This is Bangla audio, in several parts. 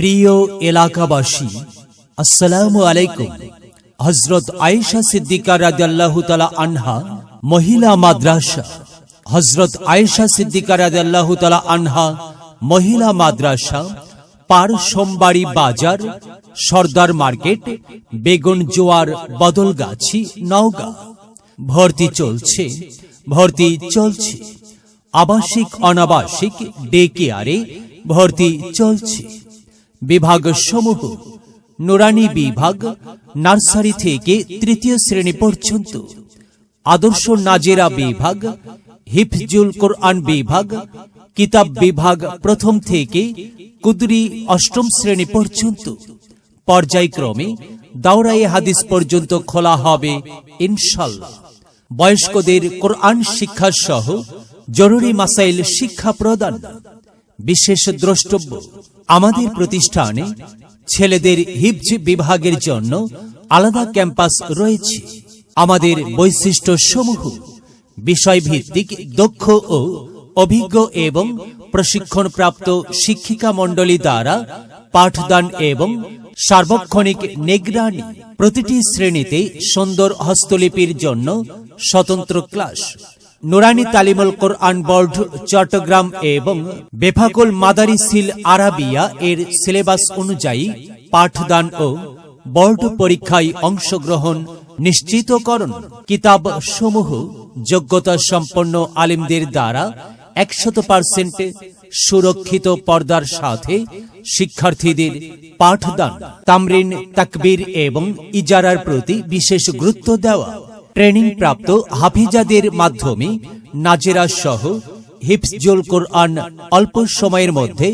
প্রিয় এলাকাবাসী, আসসালামু আলাইকুম। হযরত আয়েশা সিদ্দিকা রাদিয়াল্লাহু তাআলা আনহা মহিলা মাদ্রাসা। হযরত আয়েশা সিদ্দিকা রাদিয়াল্লাহু তাআলা আনহা মহিলা মাদ্রাসা, পার সোমবাড়ি বাজার, সর্দার মার্কেট, বেগুন জোয়ার, বদলগাছি, নওগাঁ। ভর্তি চলছে। আবাসিক অনাবাসিক ডে কেয়ারে ভর্তি চলছে। বিভাগ সমূহ: নুরানি বিভাগ, নার্সারি থেকে তৃতীয় শ্রেণী পর্যন্ত; আদর্শ নাজেরা বিভাগ, হিফজুল কোরআন বিভাগ, কিতাব বিভাগ প্রথম থেকে কুদরি অষ্টম শ্রেণী পর্যন্ত। পর্যায়ক্রমে দাওরায়ে হাদিস পর্যন্ত খোলা হবে ইনশাআল্লাহ। বয়স্কদের কোরআন শিক্ষা সহ জরুরি মাসাইল শিক্ষা প্রদান। বিশেষ দ্রষ্টব্য: আমাদের প্রতিষ্ঠানে ছেলেদের হিফজ বিভাগের জন্য আলাদা ক্যাম্পাস রয়েছে। আমাদের বৈশিষ্ট্য সমূহ: বিষয়ভিত্তিক দক্ষ ও অভিজ্ঞ এবং প্রশিক্ষণপ্রাপ্ত শিক্ষিকা মণ্ডলী দ্বারা পাঠদান এবং সার্বক্ষণিক নিগরানি। প্রতিটি শ্রেণীতে সুন্দর হস্তলিপির জন্য স্বতন্ত্র ক্লাস। নুরানি তালিমুল কোরআন বোর্ড চট্টগ্রাম এবং বেফাকুল মাদারিসিল আরাবিয়া এর সিলেবাস অনুযায়ী পাঠদান ও বোর্ড পরীক্ষায় অংশগ্রহণ নিশ্চিতকরণ। কিতাব সমূহ যোগ্যতা সম্পন্ন আলিমদের দ্বারা 100% সুরক্ষিত পর্দার সাথে শিক্ষার্থীদের পাঠদান। তামরিন, তাকবীর এবং ইজারার প্রতি বিশেষ গুরুত্ব দেওয়া। ট্রেনিং প্রাপ্ত হাফিজাদের মাধ্যমে নাজেরা সহ হিফজুল কোরআন অল্প সময়ের মধ্যে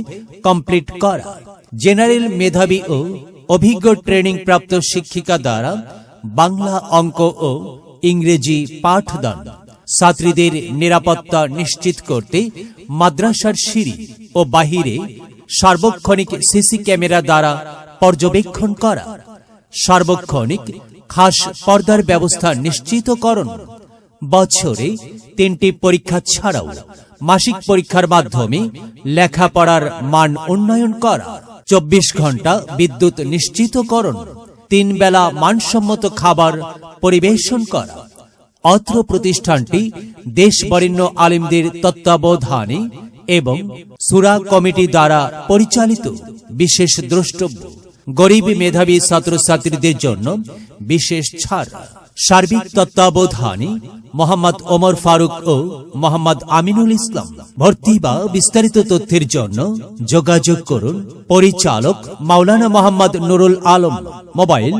কমপ্লিট করা। জেনারেল মেধাবী ও অভিজ্ঞ ট্রেনিং প্রাপ্ত শিক্ষিকা দ্বারা বাংলা, অঙ্ক ও ইংরেজি পাঠদান। ছাত্রীদের নিরাপত্তা নিশ্চিত করতে মাদ্রাসার সিঁড়ি ও বাহিরে সার্বক্ষণিক সিসি ক্যামেরা দ্বারা পর্যবেক্ষণ করা। সার্বক্ষণিক খাস পর্দার ব্যবস্থা নিশ্চিতকরণ। বছরে 3টি পরীক্ষা ছাড়াও মাসিক পরীক্ষার মাধ্যমে লেখাপড়ার মান উন্নয়ন করা। 24 ঘন্টা বিদ্যুৎ নিশ্চিতকরণ। 3 বেলা মানসম্মত খাবার পরিবেশন করা। অত্র প্রতিষ্ঠানটি দেশবরেণ্য আলিমদের তত্ত্বাবধানে এবং সূরা কমিটি দ্বারা পরিচালিত। বিশেষ দ্রষ্টব্য: গরিব মেধাবী ছাত্রছাত্রীদের জন্য বিশেষ ছাড়। সার্বিক তত্ত্বাবধানে মোহাম্মদ ওমর ফারুক ও মোহাম্মদ আমিনুল ইসলাম। ভর্তি বা বিস্তারিত তথ্যের জন্য যোগাযোগ করুন পরিচালক মাওলানা মোহাম্মদ নুরুল আলম। মোবাইল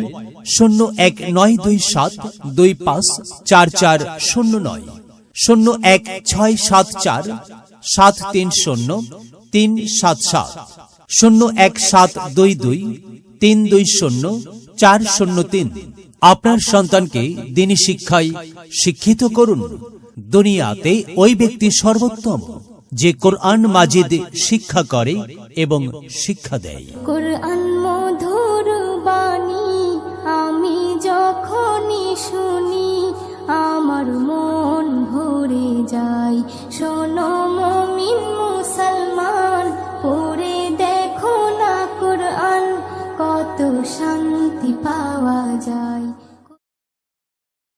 019672544409, 01674730377, 01722320403। আপনার সন্তানকে দ্বীনি শিক্ষায় শিক্ষিত করুন। দুনিয়াতে ওই ব্যক্তি সর্বোত্তম যে কোরআন মাজিদ শিক্ষা করে এবং শিক্ষা দেয়। কোরআন মধুর বাণী আমি যখনই শুনি আমার মন ভরে যায়।